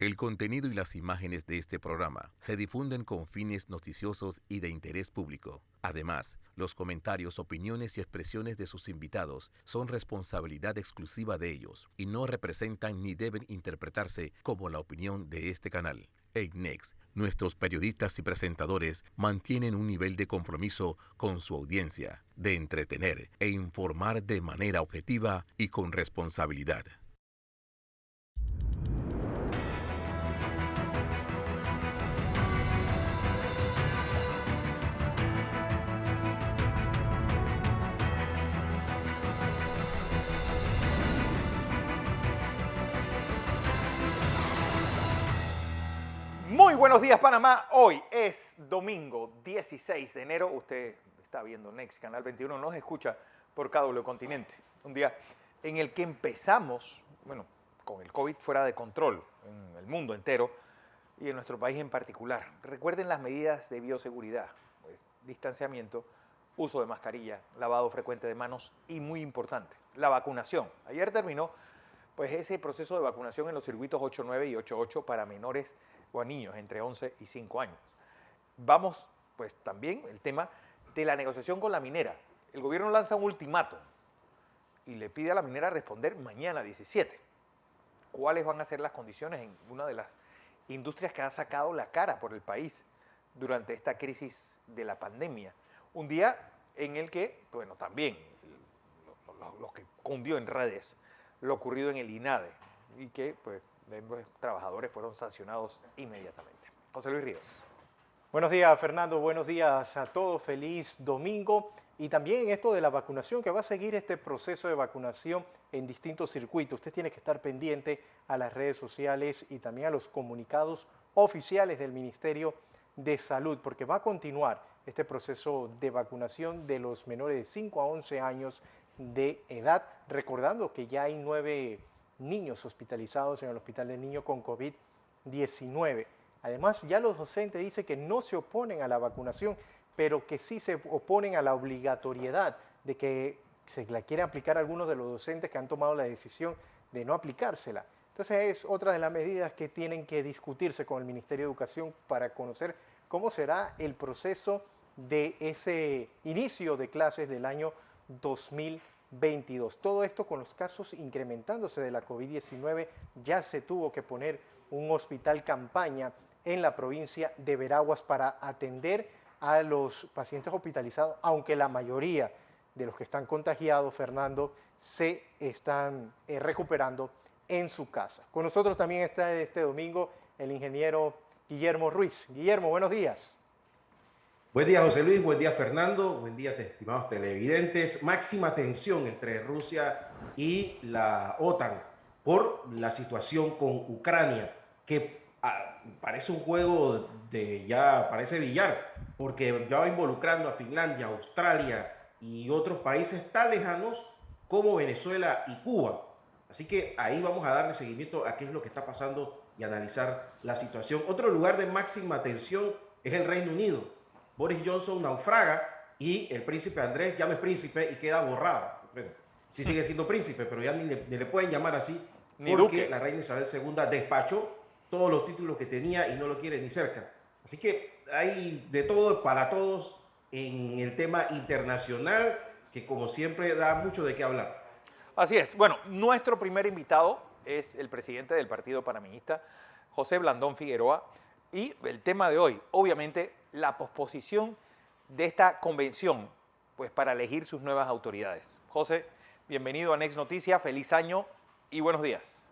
El contenido y las imágenes de este programa se difunden con fines noticiosos y de interés público. Además, los comentarios, opiniones y expresiones de sus invitados son responsabilidad exclusiva de ellos y no representan ni deben interpretarse como la opinión de este canal. En Next, nuestros periodistas y presentadores mantienen un nivel de compromiso con su audiencia, de entretener e informar de manera objetiva y con responsabilidad. Muy buenos días, Panamá. Hoy es domingo 16 de enero. Usted está viendo Next, Canal 21, nos escucha por KW Continente. Un día en el que empezamos, con el COVID fuera de control en el mundo entero y en nuestro país en particular. Recuerden las medidas de bioseguridad, pues, distanciamiento, uso de mascarilla, lavado frecuente de manos y, muy importante, la vacunación. Ayer terminó pues ese proceso de vacunación en los circuitos 8.9 y 8.8 para menores o a niños entre 11 y 5 años. Vamos, pues también el tema de la negociación con la minera. El gobierno lanza un ultimátum y le pide a la minera responder mañana 17. ¿Cuáles van a ser las condiciones en una de las industrias que han sacado la cara por el país durante esta crisis de la pandemia? Un día en el que, bueno, también lo que cundió en redes, lo ocurrido en el INADE y que, pues, los trabajadores fueron sancionados inmediatamente. José Luis Ríos. Buenos días, Fernando. Buenos días a todos. Feliz domingo. Y también esto de la vacunación, que va a seguir este proceso de vacunación en distintos circuitos. Usted tiene que estar pendiente a las redes sociales y también a los comunicados oficiales del Ministerio de Salud, porque va a continuar este proceso de vacunación de los menores de 5 a 11 años de edad, recordando que ya hay 9 niños hospitalizados en el Hospital del Niño con COVID-19. Además, ya los docentes dicen que no se oponen a la vacunación, pero que sí se oponen a la obligatoriedad de que se la quieren aplicar a algunos de los docentes que han tomado la decisión de no aplicársela. Entonces es otra de las medidas que tienen que discutirse con el Ministerio de Educación para conocer cómo será el proceso de ese inicio de clases del año 2022. Todo esto con los casos incrementándose de la COVID-19, ya se tuvo que poner un hospital campaña en la provincia de Veraguas para atender a los pacientes hospitalizados, aunque la mayoría de los que están contagiados, Fernando, se están recuperando en su casa. Con nosotros también está este domingo el ingeniero Guillermo Ruiz. Guillermo, buenos días. Buen día, José Luis. Buen día, Fernando. Buen día, estimados televidentes. Máxima tensión entre Rusia y la OTAN por la situación con Ucrania, que parece un juego parece billar, porque ya va involucrando a Finlandia, Australia y otros países tan lejanos como Venezuela y Cuba. Así que ahí vamos a darle seguimiento a qué es lo que está pasando y analizar la situación. Otro lugar de máxima tensión es el Reino Unido. Boris Johnson naufraga y el príncipe Andrés ya no es príncipe y queda borrado. Bueno, sí sigue siendo príncipe, pero ya ni le pueden llamar así, Ni porque duque. la reina Isabel II despachó todos los títulos que tenía y no lo quiere ni cerca. Así que hay de todo para todos en el tema internacional, que como siempre da mucho de qué hablar. Así es. Bueno, nuestro primer invitado es el presidente del Partido Panameñista, José Blandón Figueroa, y el tema de hoy, obviamente, la posposición de esta convención, pues para elegir sus nuevas autoridades. José, bienvenido a Next Noticias, feliz año y buenos días.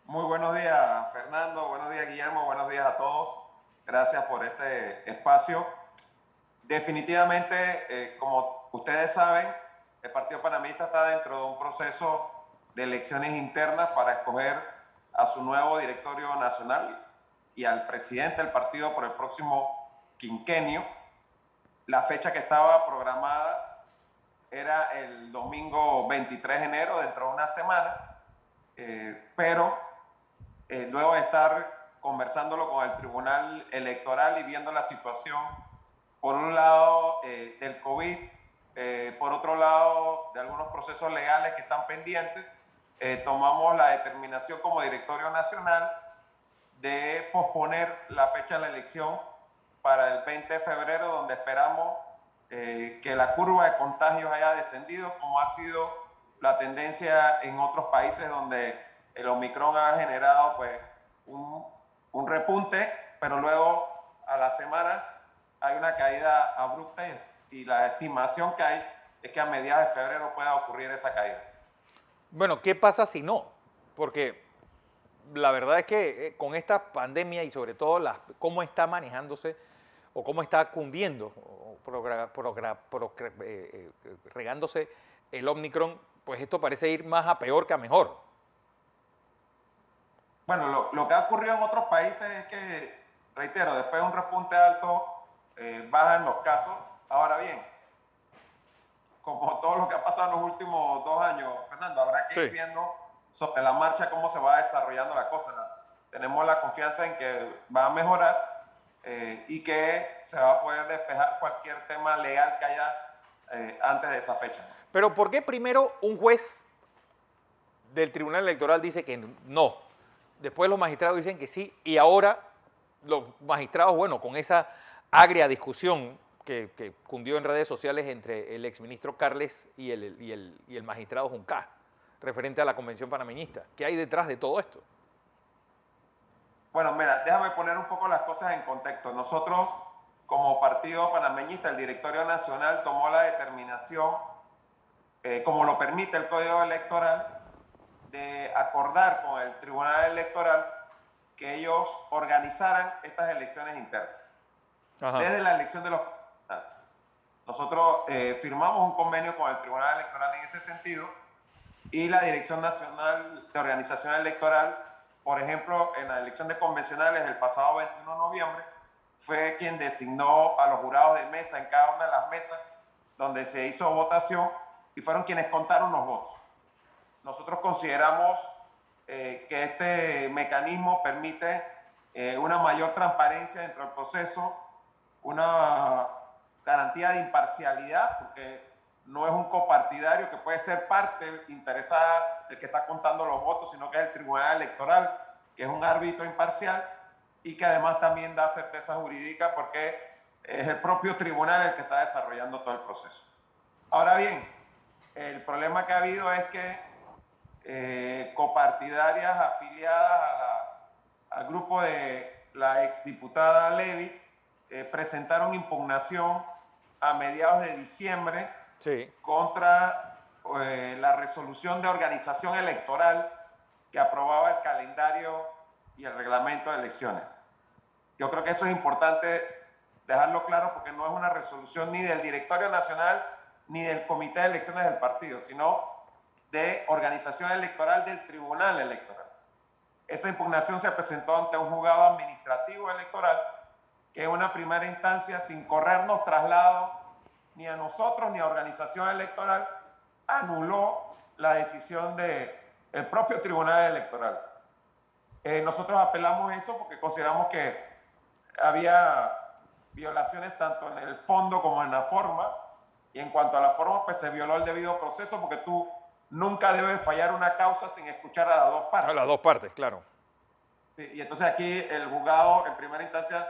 Muy buenos días, Fernando, buenos días, Guillermo, buenos días a todos. Gracias por este espacio. Definitivamente, como ustedes saben, el Partido Panameñista está dentro de un proceso de elecciones internas para escoger a su nuevo directorio nacional y al presidente del partido por el próximo quinquenio. La fecha que estaba programada era el domingo 23 de enero, dentro de una semana, pero luego de estar conversándolo con el Tribunal Electoral y viendo la situación, por un lado del COVID, por otro lado de algunos procesos legales que están pendientes, tomamos la determinación como directorio nacional de posponer la fecha de la elección para el 20 de febrero, donde esperamos que la curva de contagios haya descendido, como ha sido la tendencia en otros países donde el Omicron ha generado pues, un repunte, pero luego a las semanas hay una caída abrupta y la estimación que hay es que a mediados de febrero pueda ocurrir esa caída. Bueno, ¿qué pasa si no? Porque la verdad es que con esta pandemia y sobre todo cómo está manejándose o cómo está cundiendo o regándose el Omicron, pues esto parece ir más a peor que a mejor. Bueno, lo que ha ocurrido en otros países es que, reitero, después de un repunte alto, bajan los casos. Ahora bien, como todo lo que ha pasado en los últimos 2 años, Fernando, habrá que ir viendo sobre la marcha cómo se va desarrollando la cosa. Tenemos la confianza en que va a mejorar y que se va a poder despejar cualquier tema legal que haya antes de esa fecha. Pero ¿por qué primero un juez del Tribunal Electoral dice que no? Después los magistrados dicen que sí y ahora los magistrados, bueno, con esa agria discusión que cundió en redes sociales entre el exministro Carles y el magistrado Juncá, referente a la Convención Panameñista. ¿Qué hay detrás de todo esto? Bueno, mira, déjame poner un poco las cosas en contexto. Nosotros, como partido panameñista, el Directorio Nacional tomó la determinación, como lo permite el Código Electoral, de acordar con el Tribunal Electoral que ellos organizaran estas elecciones internas. Ajá. Desde la elección de los... Nosotros firmamos un convenio con el Tribunal Electoral en ese sentido y la Dirección Nacional de Organización Electoral, por ejemplo, en la elección de convencionales el pasado 21 de noviembre, fue quien designó a los jurados de mesa en cada una de las mesas donde se hizo votación y fueron quienes contaron los votos. Nosotros consideramos que este mecanismo permite una mayor transparencia dentro del proceso, una garantía de imparcialidad, porque no es un copartidario que puede ser parte interesada el que está contando los votos, sino que es el Tribunal Electoral, que es un árbitro imparcial y que además también da certeza jurídica porque es el propio tribunal el que está desarrollando todo el proceso. Ahora bien, el problema que ha habido es que copartidarias afiliadas al grupo de la exdiputada Levy presentaron impugnación a mediados de diciembre contra la resolución de organización electoral que aprobaba el calendario y el reglamento de elecciones. Yo creo que eso es importante dejarlo claro porque no es una resolución ni del Directorio Nacional ni del Comité de Elecciones del partido, sino de organización electoral del Tribunal Electoral. Esa impugnación se presentó ante un juzgado administrativo electoral que en una primera instancia, sin corrernos traslado ni a nosotros ni a organización electoral, anuló la decisión del propio Tribunal Electoral. Nosotros apelamos eso porque consideramos que había violaciones tanto en el fondo como en la forma, y en cuanto a la forma, pues se violó el debido proceso porque tú nunca debes fallar una causa sin escuchar a las dos partes. A las dos partes, claro. Sí, y entonces aquí el juzgado en primera instancia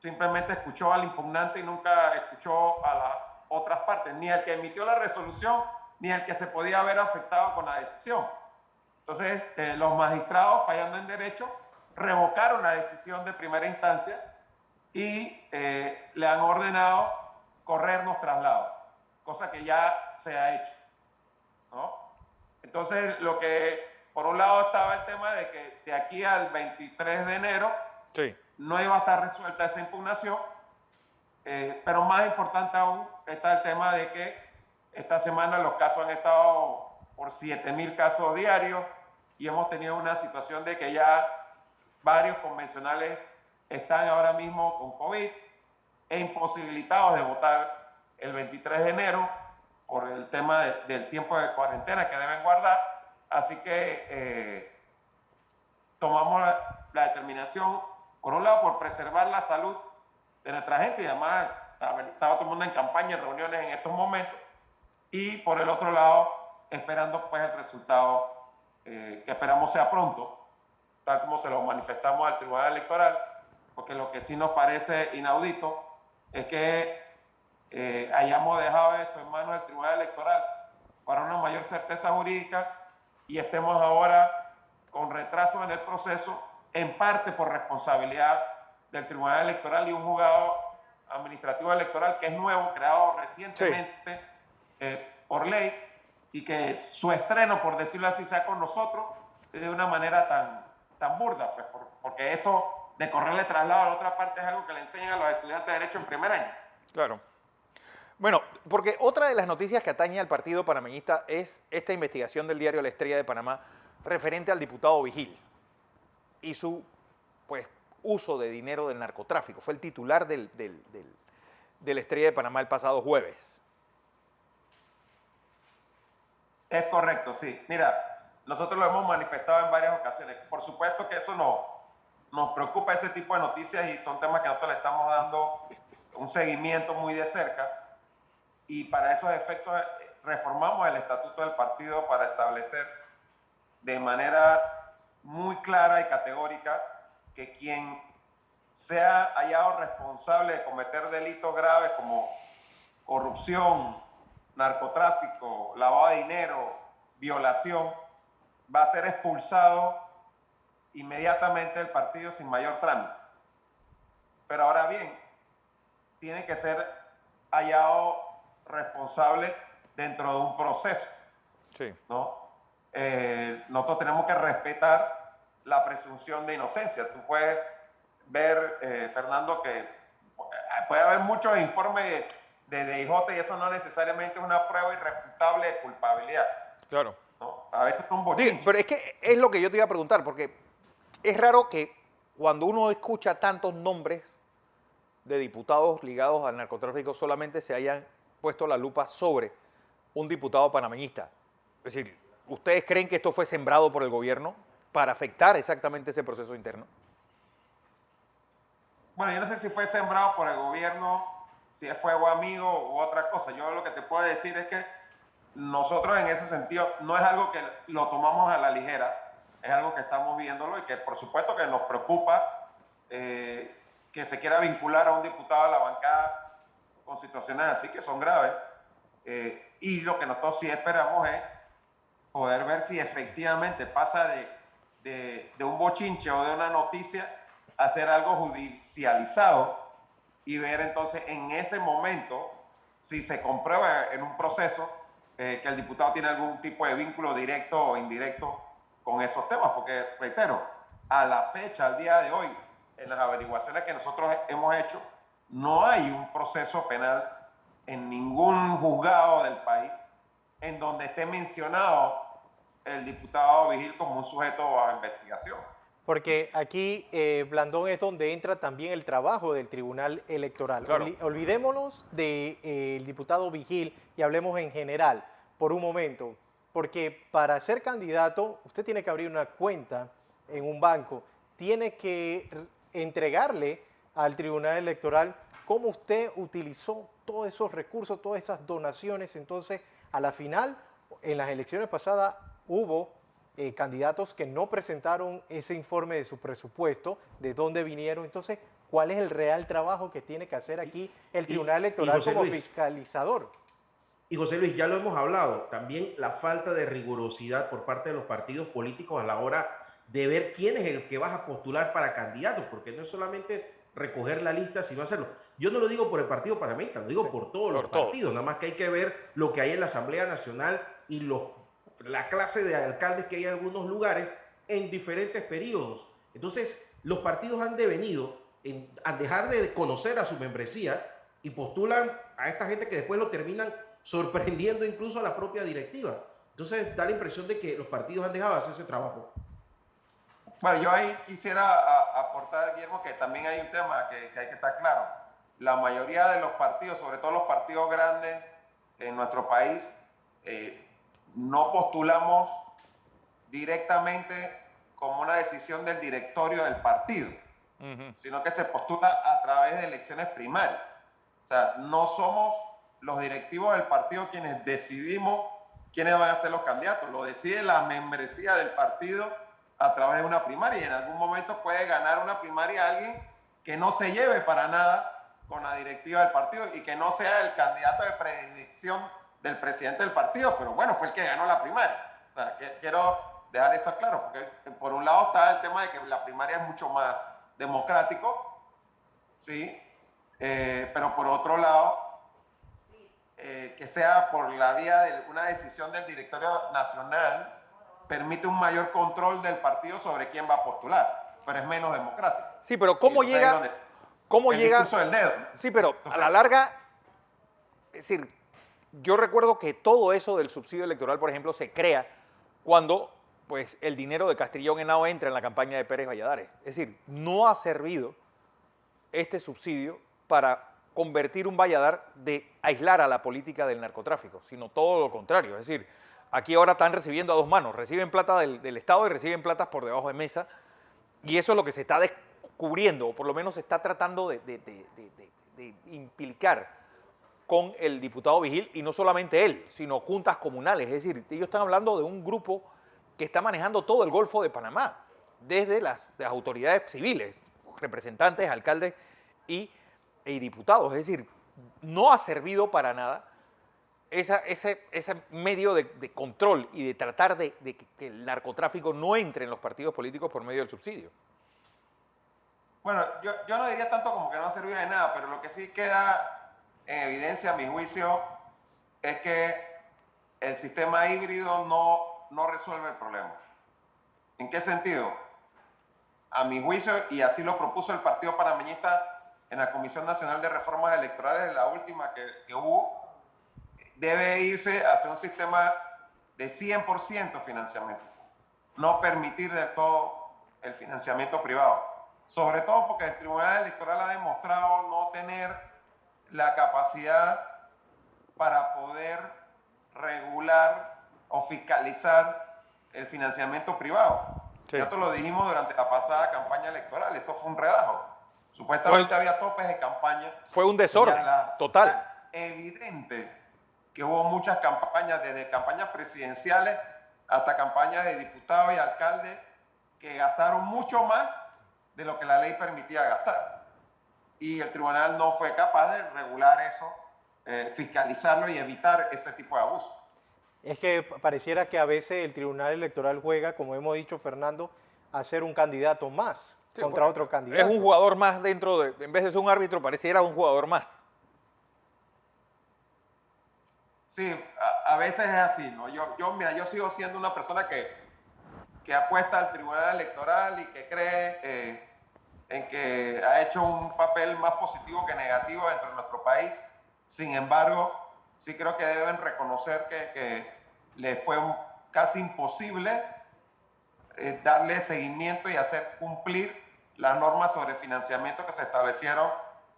simplemente escuchó al impugnante y nunca escuchó a las otras partes, ni el que emitió la resolución, ni el que se podía haber afectado con la decisión. Entonces, los magistrados, fallando en derecho, revocaron la decisión de primera instancia y le han ordenado corrernos traslado, cosa que ya se ha hecho, ¿no? Entonces, lo que por un lado estaba el tema de que de aquí al 23 de enero no iba a estar resuelta esa impugnación, pero más importante aún está el tema de que esta semana los casos han estado por 7,000 casos diarios y hemos tenido una situación de que ya varios convencionales están ahora mismo con COVID e imposibilitados de votar el 23 de enero por el tema del tiempo de cuarentena que deben guardar. Así que tomamos la determinación, por un lado, por preservar la salud de nuestra gente, y además estaba todo el mundo en campaña, en reuniones en estos momentos, y por el otro lado, esperando pues el resultado que esperamos sea pronto, tal como se lo manifestamos al Tribunal Electoral, porque lo que sí nos parece inaudito es que hayamos dejado esto en manos del Tribunal Electoral para una mayor certeza jurídica y estemos ahora con retraso en el proceso, en parte por responsabilidad del Tribunal Electoral y un juzgado administrativo electoral que es nuevo, creado recientemente por ley, y que su estreno, por decirlo así, sea con nosotros de una manera tan burda, pues, porque eso de correrle traslado a la otra parte es algo que le enseñan a los estudiantes de Derecho en primer año. Claro. Bueno, porque otra de las noticias que atañe al partido panameñista es esta investigación del diario La Estrella de Panamá referente al diputado Vigil y su pues, uso de dinero del narcotráfico. Fue el titular de La Estrella de Panamá el pasado jueves. Es correcto, sí. Mira, nosotros lo hemos manifestado en varias ocasiones. Por supuesto que eso nos preocupa, ese tipo de noticias, y son temas que nosotros le estamos dando un seguimiento muy de cerca. Y para esos efectos reformamos el estatuto del partido para establecer de manera muy clara y categórica que quien sea hallado responsable de cometer delitos graves como corrupción, narcotráfico, lavado de dinero, violación, va a ser expulsado inmediatamente del partido sin mayor trámite. Pero ahora bien, tiene que ser hallado responsable dentro de un proceso. Sí. ¿No? Nosotros tenemos que respetar la presunción de inocencia. Tú puedes ver, Fernando, que puede haber muchos informes de DIJ y eso no necesariamente es una prueba irrefutable de culpabilidad. Claro. ¿No? A veces son bochinches. Pero es que es lo que yo te iba a preguntar, porque es raro que cuando uno escucha tantos nombres de diputados ligados al narcotráfico solamente se hayan puesto la lupa sobre un diputado panameñista. Es decir, ¿ustedes creen que esto fue sembrado por el gobierno para afectar exactamente ese proceso interno? Bueno, yo no sé si fue sembrado por el gobierno, si es fuego amigo u otra cosa. Yo lo que te puedo decir es que nosotros en ese sentido no es algo que lo tomamos a la ligera, es algo que estamos viéndolo y que por supuesto que nos preocupa que se quiera vincular a un diputado a la bancada con situaciones así que son graves. Y lo que nosotros sí esperamos es poder ver si efectivamente pasa de un bochinche o de una noticia a hacer algo judicializado y ver entonces en ese momento si se comprueba en un proceso que el diputado tiene algún tipo de vínculo directo o indirecto con esos temas, porque reitero, a la fecha, al día de hoy, en las averiguaciones que nosotros hemos hecho, no hay un proceso penal en ningún juzgado del país en donde esté mencionado el diputado Vigil como un sujeto bajo investigación. Porque aquí, Blandón, es donde entra también el trabajo del Tribunal Electoral. Claro. Olvidémonos del diputado Vigil y hablemos en general por un momento. Porque para ser candidato, usted tiene que abrir una cuenta en un banco, tiene que entregarle al Tribunal Electoral cómo usted utilizó todos esos recursos, todas esas donaciones. Entonces, a la final, en las elecciones pasadas, hubo candidatos que no presentaron ese informe de su presupuesto, de dónde vinieron. Entonces, ¿cuál es el real trabajo que tiene que hacer aquí el Tribunal Electoral como fiscalizador? Y José Luis, ya lo hemos hablado, también la falta de rigurosidad por parte de los partidos políticos a la hora de ver quién es el que vas a postular para candidato, porque no es solamente recoger la lista, sino hacerlo. Yo no lo digo por el partido panameñista, lo digo por todos los partidos, nada más que hay que ver lo que hay en la Asamblea Nacional y la clase de alcaldes que hay en algunos lugares en diferentes periodos. Entonces, los partidos han devenido a dejar de conocer a su membresía y postulan a esta gente que después lo terminan sorprendiendo incluso a la propia directiva. Entonces, da la impresión de que los partidos han dejado de hacer ese trabajo. Bueno, yo ahí quisiera aportar, Guillermo, que también hay un tema que hay que estar claro. La mayoría de los partidos, sobre todo los partidos grandes en nuestro país, no postulamos directamente como una decisión del directorio del partido, sino que se postula a través de elecciones primarias. O sea, no somos los directivos del partido quienes decidimos quiénes van a ser los candidatos. Lo decide la membresía del partido a través de una primaria, y en algún momento puede ganar una primaria alguien que no se lleve para nada con la directiva del partido y que no sea el candidato de predilección del presidente del partido, pero bueno, fue el que ganó la primaria. O sea, quiero dejar eso claro, porque por un lado está el tema de que la primaria es mucho más democrático, ¿sí? Pero por otro lado, que sea por la vía de una decisión del directorio nacional, permite un mayor control del partido sobre quién va a postular, pero es menos democrático. Sí, pero ¿cómo llega? ¿Cómo llega? Discurso del dedo. Sí, pero a la larga, es decir, yo recuerdo que todo eso del subsidio electoral, por ejemplo, se crea cuando pues, el dinero de Castrillón Henao entra en la campaña de Pérez Valladares. Es decir, no ha servido este subsidio para convertir un Valladar de aislar a la política del narcotráfico, sino todo lo contrario. Es decir, aquí ahora están recibiendo a dos manos, reciben plata del Estado y reciben plata por debajo de mesa, y eso es lo que se está descubriendo, o por lo menos se está tratando de implicar con el diputado Vigil, y no solamente él, sino juntas comunales. Es decir, ellos están hablando de un grupo que está manejando todo el Golfo de Panamá, desde las autoridades civiles, representantes, alcaldes y diputados. Es decir, no ha servido para nada ese medio de control y de tratar de que el narcotráfico no entre en los partidos políticos por medio del subsidio. Bueno, yo no diría tanto como que no ha servido de nada, pero lo que sí queda en evidencia, a mi juicio, es que el sistema híbrido no resuelve el problema. ¿En qué sentido? A mi juicio, y así lo propuso el Partido Panameñista en la Comisión Nacional de Reformas Electorales, la última que hubo, debe irse hacia un sistema de 100% financiamiento, no permitir del todo el financiamiento privado, sobre todo porque el Tribunal Electoral ha demostrado no tener la capacidad para poder regular o fiscalizar el financiamiento privado. Sí. Nosotros lo dijimos durante la pasada campaña electoral, esto fue un relajo. Supuestamente había topes de campaña. Fue un desorden total. Evidente que hubo muchas campañas, desde campañas presidenciales hasta campañas de diputados y alcaldes, que gastaron mucho más de lo que la ley permitía gastar. Y el tribunal no fue capaz de regular eso, fiscalizarlo y evitar ese tipo de abuso. Es que pareciera que a veces el Tribunal Electoral juega, como hemos dicho, Fernando, a ser un candidato más contra otro candidato. Es un jugador más dentro de, en vez de ser un árbitro, pareciera un jugador más. Sí, a veces es así, ¿no? Mira, yo sigo siendo una persona que apuesta al Tribunal Electoral y que cree en que ha hecho un papel más positivo que negativo dentro de nuestro país. Sin embargo, sí creo que deben reconocer que le fue casi imposible darle seguimiento y hacer cumplir las normas sobre financiamiento que se establecieron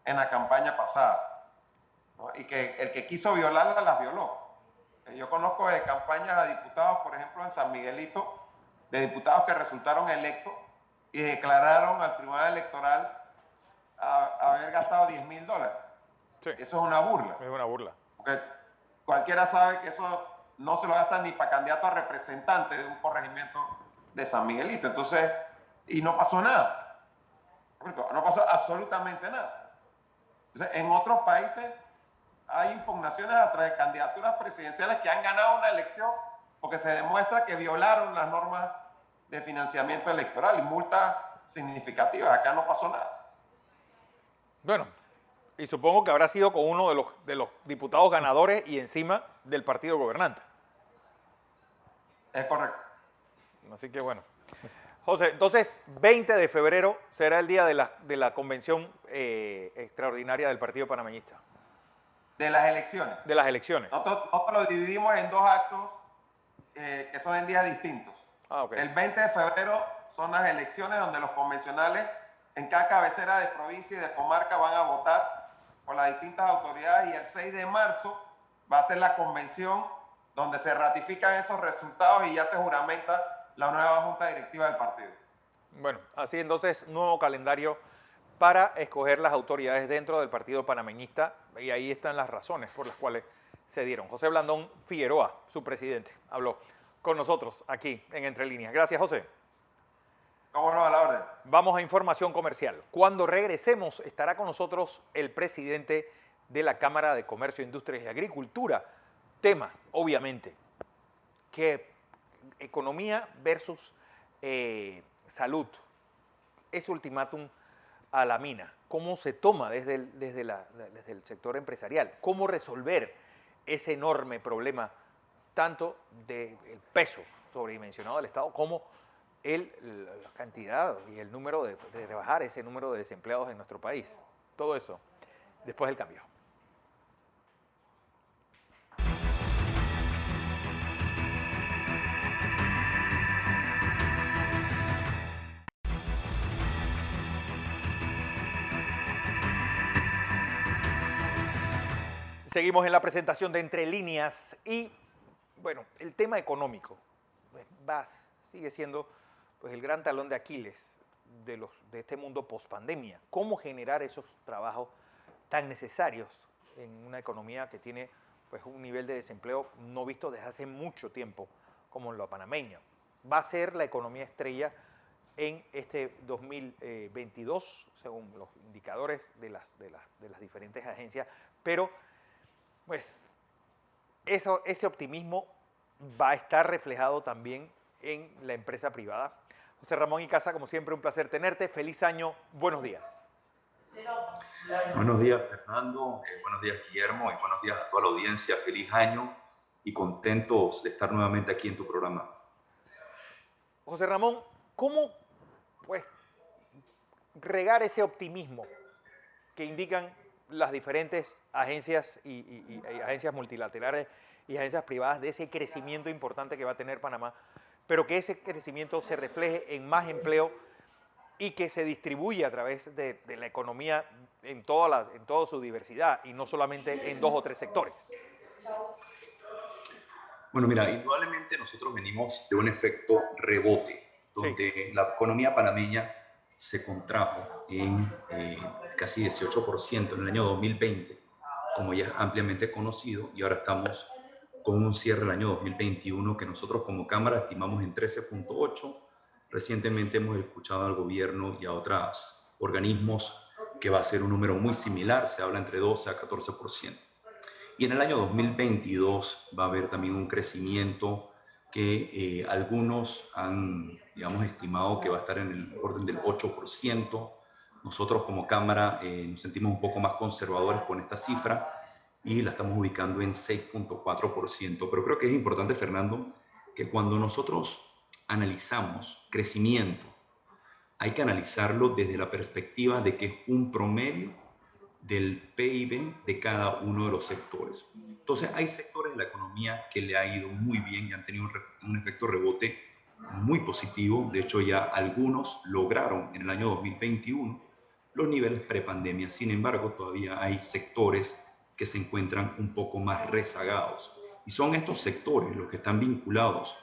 en la campaña pasada, ¿no? Y que el que quiso violarlas, las violó. Yo conozco de campañas a diputados, por ejemplo, en San Miguelito, de diputados que resultaron electos y declararon al Tribunal Electoral haber gastado $10,000. Sí. Eso es una burla. Es una burla. Porque cualquiera sabe que eso no se lo gastan ni para candidato a representante de un corregimiento de San Miguelito. Entonces, y no pasó nada. No pasó absolutamente nada. Entonces, en otros países hay impugnaciones a través de candidaturas presidenciales que han ganado una elección porque se demuestra que violaron las normas de financiamiento electoral y multas significativas. Acá no pasó nada. Bueno, y supongo que habrá sido con uno de los diputados ganadores y encima del partido gobernante. Es correcto. Así que bueno. José, entonces 20 de febrero será el día de la convención extraordinaria del Partido Panameñista. De las elecciones. De las elecciones. Nosotros lo dividimos en dos actos que son en días distintos. Ah, okay. El 20 de febrero son las elecciones donde los convencionales en cada cabecera de provincia y de comarca van a votar por las distintas autoridades, y el 6 de marzo va a ser la convención donde se ratifican esos resultados y ya se juramenta la nueva junta directiva del partido. Bueno, así entonces, nuevo calendario para escoger las autoridades dentro del Partido Panameñista, y ahí están las razones por las cuales se dieron. José Blandón Figueroa, su presidente, habló con nosotros aquí en Entre Líneas. Gracias, José. ¿Cómo no, a la orden? Vamos a información comercial. Cuando regresemos estará con nosotros el presidente de la Cámara de Comercio, Industrias y Agricultura. Tema, obviamente, que economía versus salud. Ese ultimátum a la mina, cómo se toma desde el sector empresarial, cómo resolver ese enorme problema, tanto del peso sobredimensionado del Estado como la cantidad y el número de rebajar ese número de desempleados en nuestro país. Todo eso después del cambio. Seguimos en la presentación de Entre Líneas y, bueno, el tema económico pues, sigue siendo pues, el gran talón de Aquiles de este mundo post-pandemia. ¿Cómo generar esos trabajos tan necesarios en una economía que tiene pues, un nivel de desempleo no visto desde hace mucho tiempo como en la panameña? Va a ser la economía estrella en este 2022, según los indicadores de las diferentes agencias, pero pues ese optimismo va a estar reflejado también en la empresa privada. José Ramón Icaza, como siempre, un placer tenerte. Feliz año, buenos días. Buenos días, Fernando. Buenos días, Guillermo. Y buenos días a toda la audiencia. Feliz año y contentos de estar nuevamente aquí en tu programa. José Ramón, ¿cómo pues, regar ese optimismo que indican las diferentes agencias y agencias multilaterales y agencias privadas de ese crecimiento importante que va a tener Panamá, pero que ese crecimiento se refleje en más empleo y que se distribuya a través de la economía en toda su diversidad y no solamente en 2 o 3 sectores? Bueno, mira, indudablemente nosotros venimos de un efecto rebote, donde sí, la economía panameña se contrajo en casi 18% en el año 2020, como ya es ampliamente conocido, y ahora estamos con un cierre del año 2021 que nosotros como Cámara estimamos en 13.8. Recientemente hemos escuchado al gobierno y a otros organismos que va a ser un número muy similar, se habla entre 12 a 14%. Y en el año 2022 va a haber también un crecimiento que algunos han, digamos, estimado que va a estar en el orden del 8%. Nosotros como Cámara nos sentimos un poco más conservadores con esta cifra y la estamos ubicando en 6.4%. Pero creo que es importante, Fernando, que cuando nosotros analizamos crecimiento, hay que analizarlo desde la perspectiva de que es un promedio del PIB de cada uno de los sectores. Entonces, hay sectores de la economía que le ha ido muy bien y han tenido un efecto rebote muy positivo. De hecho, ya algunos lograron en el año 2021 los niveles prepandemia. Sin embargo, todavía hay sectores que se encuentran un poco más rezagados. Y son estos sectores los que están vinculados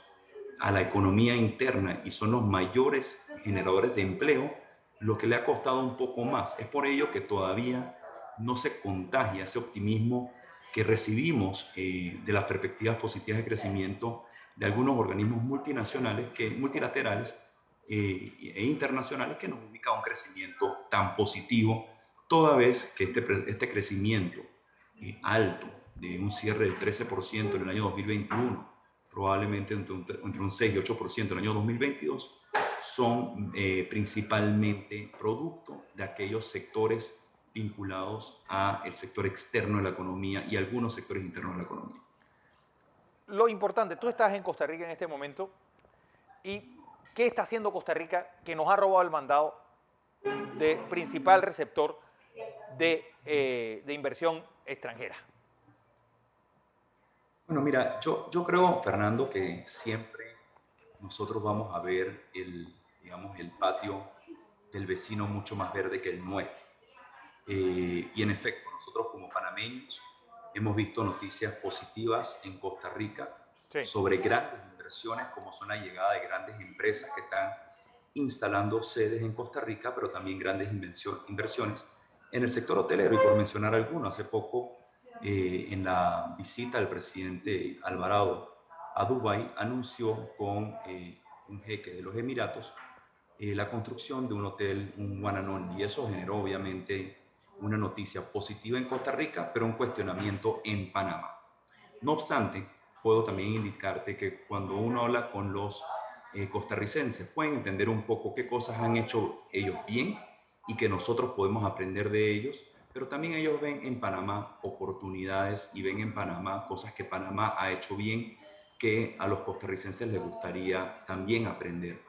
a la economía interna y son los mayores generadores de empleo, lo que le ha costado un poco más. Es por ello que todavía no se contagia ese optimismo que recibimos de las perspectivas positivas de crecimiento de algunos organismos multilaterales e internacionales que nos indican un crecimiento tan positivo, toda vez que este crecimiento alto de un cierre del 13% en el año 2021, probablemente entre un 6 y 8% en el año 2022, son principalmente producto de aquellos sectores vinculados al sector externo de la economía y algunos sectores internos de la economía. Lo importante, tú estás en Costa Rica en este momento, ¿y qué está haciendo Costa Rica que nos ha robado el mandado de principal receptor de inversión extranjera? Bueno, mira, yo creo, Fernando, que siempre nosotros vamos a ver digamos, el patio del vecino mucho más verde que el nuestro. Y en efecto, nosotros como panameños hemos visto noticias positivas en Costa Rica sobre grandes inversiones, como son la llegada de grandes empresas que están instalando sedes en Costa Rica, pero también grandes inversiones en el sector hotelero. Y por mencionar alguno, hace poco en la visita del presidente Alvarado a Dubái, anunció con un jeque de los Emiratos la construcción de un hotel, un one and only, y eso generó obviamente una noticia positiva en Costa Rica, pero un cuestionamiento en Panamá. No obstante, puedo también indicarte que cuando uno habla con los costarricenses, pueden entender un poco qué cosas han hecho ellos bien y que nosotros podemos aprender de ellos, pero también ellos ven en Panamá oportunidades y ven en Panamá cosas que Panamá ha hecho bien que a los costarricenses les gustaría también aprender.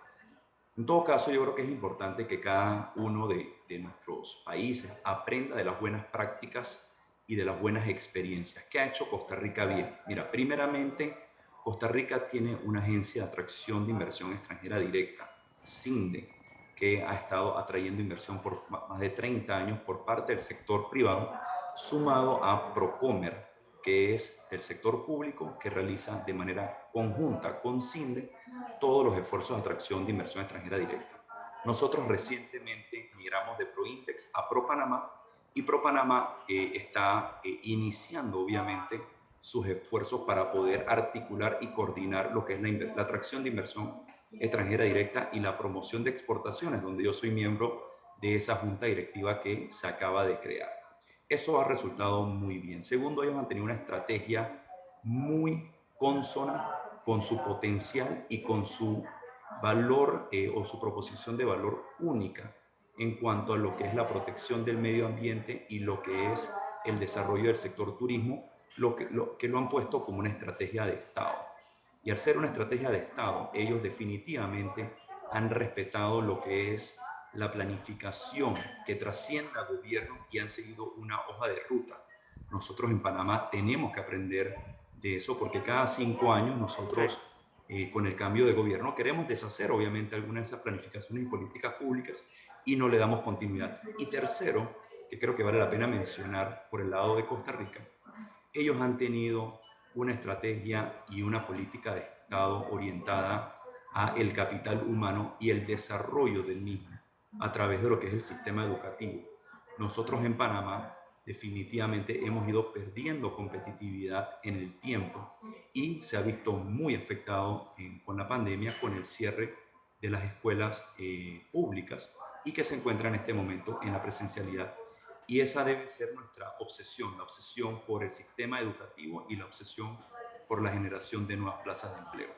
En todo caso, yo creo que es importante que cada uno de nuestros países aprenda de las buenas prácticas y de las buenas experiencias. ¿Qué ha hecho Costa Rica bien? Mira, primeramente, Costa Rica tiene una agencia de atracción de inversión extranjera directa, CINDE, que ha estado atrayendo inversión por más de 30 años por parte del sector privado, sumado a Procomer, que es del sector público, que realiza de manera conjunta con CINDE todos los esfuerzos de atracción de inversión extranjera directa. Nosotros recientemente migramos de ProIntex a ProPanamá y ProPanamá está iniciando obviamente sus esfuerzos para poder articular y coordinar lo que es la atracción de inversión extranjera directa y la promoción de exportaciones, donde yo soy miembro de esa junta directiva que se acaba de crear. Eso ha resultado muy bien. Segundo, ellos han tenido una estrategia muy consona con su potencial y con su valor o su proposición de valor única en cuanto a lo que es la protección del medio ambiente y lo que es el desarrollo del sector turismo, lo que lo han puesto como una estrategia de Estado. Y al ser una estrategia de Estado, ellos definitivamente han respetado lo que es la planificación que trasciende al gobierno y han seguido una hoja de ruta. Nosotros en Panamá tenemos que aprender de eso porque cada 5 años nosotros con el cambio de gobierno queremos deshacer obviamente algunas de esas planificaciones y políticas públicas y no le damos continuidad. Y tercero, que creo que vale la pena mencionar por el lado de Costa Rica, ellos han tenido una estrategia y una política de Estado orientada a el capital humano y el desarrollo del mismo a través de lo que es el sistema educativo. Nosotros en Panamá definitivamente hemos ido perdiendo competitividad en el tiempo y se ha visto muy afectado con la pandemia, con el cierre de las escuelas públicas y que se encuentran en este momento en la presencialidad. Y esa debe ser nuestra obsesión, la obsesión por el sistema educativo y la obsesión por la generación de nuevas plazas de empleo.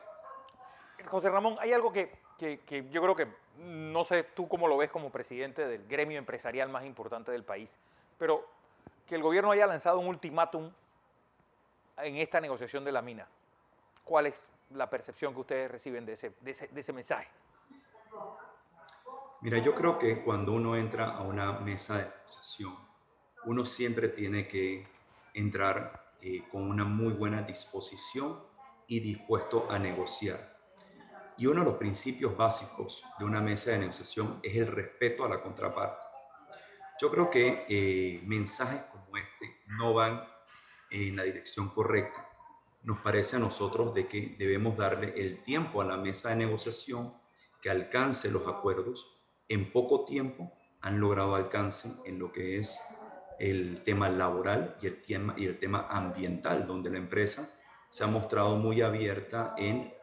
José Ramón, hay algo que yo creo que, no sé tú cómo lo ves como presidente del gremio empresarial más importante del país, pero que el gobierno haya lanzado un ultimátum en esta negociación de la mina. ¿Cuál es la percepción que ustedes reciben de ese mensaje? Mira, yo creo que cuando uno entra a una mesa de negociación, uno siempre tiene que entrar con una muy buena disposición y dispuesto a negociar. Y uno de los principios básicos de una mesa de negociación es el respeto a la contraparte. Yo creo que mensajes como este no van en la dirección correcta. Nos parece a nosotros de que debemos darle el tiempo a la mesa de negociación que alcance los acuerdos. En poco tiempo han logrado alcance en lo que es el tema laboral y el tema ambiental, donde la empresa se ha mostrado muy abierta en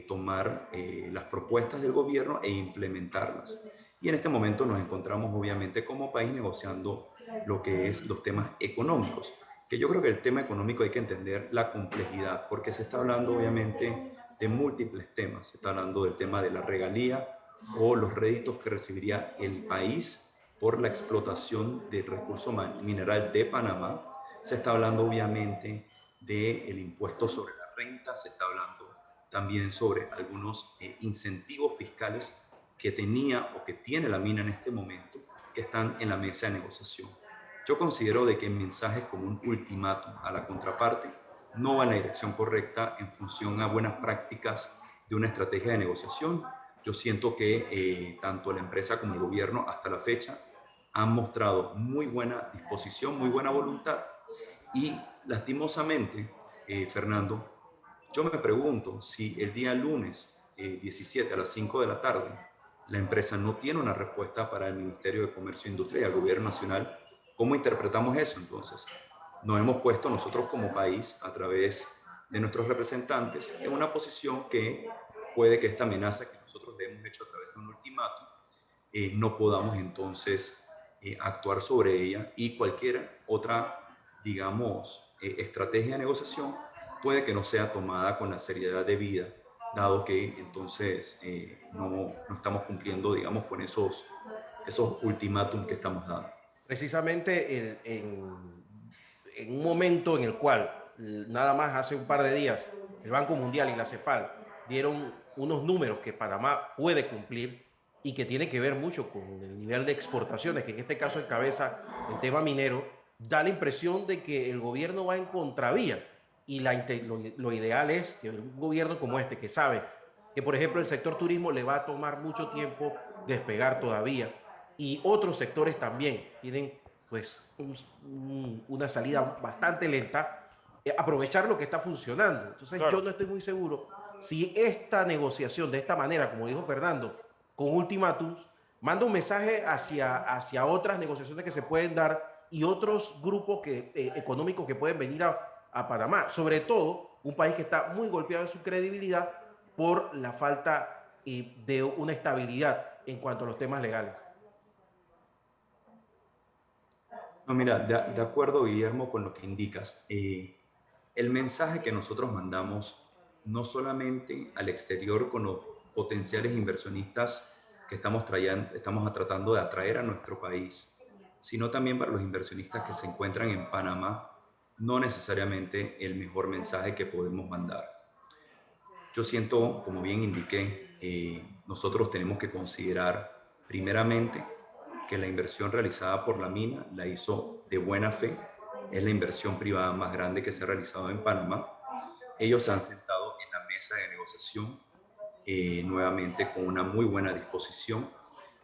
tomar las propuestas del gobierno e implementarlas. Y en este momento nos encontramos obviamente como país negociando lo que es los temas económicos, que yo creo que el tema económico hay que entender la complejidad, porque se está hablando obviamente de múltiples temas. Se está hablando del tema de la regalía o los réditos que recibiría el país por la explotación del recurso mineral de Panamá. Se está hablando obviamente del impuesto sobre la renta, se está hablando también sobre algunos incentivos fiscales que tenía o que tiene la mina en este momento, que están en la mesa de negociación. Yo considero de que mensajes como un ultimátum a la contraparte no van en la dirección correcta en función a buenas prácticas de una estrategia de negociación. Yo siento que tanto la empresa como el gobierno hasta la fecha han mostrado muy buena disposición, muy buena voluntad y lastimosamente, Fernando, yo me pregunto si el día lunes 17 a las 5 de la tarde la empresa no tiene una respuesta para el Ministerio de Comercio e Industria y el Gobierno Nacional, ¿cómo interpretamos eso entonces? nos hemos puesto nosotros como país a través de nuestros representantes en una posición que puede que esta amenaza que nosotros le hemos hecho a través de un ultimátum no podamos entonces actuar sobre ella, y cualquier otra, digamos, estrategia de negociación puede que no sea tomada con la seriedad debida, dado que entonces no estamos cumpliendo, digamos, con esos ultimátums que estamos dando. Precisamente en un momento en el cual, nada más hace un par de días, el Banco Mundial y la CEPAL dieron unos números que Panamá puede cumplir y que tiene que ver mucho con el nivel de exportaciones, que en este caso encabeza el tema minero, da la impresión de que el gobierno va en contravía, y lo ideal es que un gobierno como este, que sabe que, por ejemplo, el sector turismo le va a tomar mucho tiempo despegar todavía, y otros sectores también tienen pues una salida bastante lenta, aprovechar lo que está funcionando. Entonces, claro, yo no estoy muy seguro si esta negociación de esta manera, como dijo Fernando, con ultimátums, manda un mensaje hacia otras negociaciones que se pueden dar y otros grupos económicos que pueden venir a Panamá. Sobre todo, un país que está muy golpeado en su credibilidad por la falta de una estabilidad en cuanto a los temas legales. No, mira, de acuerdo, Guillermo, con lo que indicas, el mensaje que nosotros mandamos no solamente al exterior con los potenciales inversionistas que estamos tratando de atraer a nuestro país, sino también para los inversionistas que se encuentran en Panamá, no necesariamente el mejor mensaje que podemos mandar. Yo siento, como bien indiqué, nosotros tenemos que considerar primeramente que la inversión realizada por la mina la hizo de buena fe. Es la inversión privada más grande que se ha realizado en Panamá. Ellos se han sentado en la mesa de negociación nuevamente con una muy buena disposición,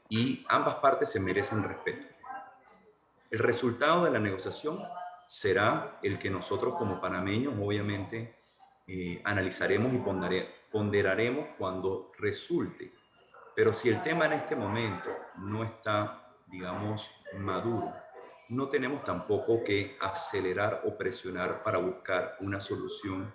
y ambas partes se merecen respeto. El resultado de la negociación será el que nosotros como panameños obviamente analizaremos y ponderaremos cuando resulte. Pero si el tema en este momento no está, digamos, maduro, no tenemos tampoco que acelerar o presionar para buscar una solución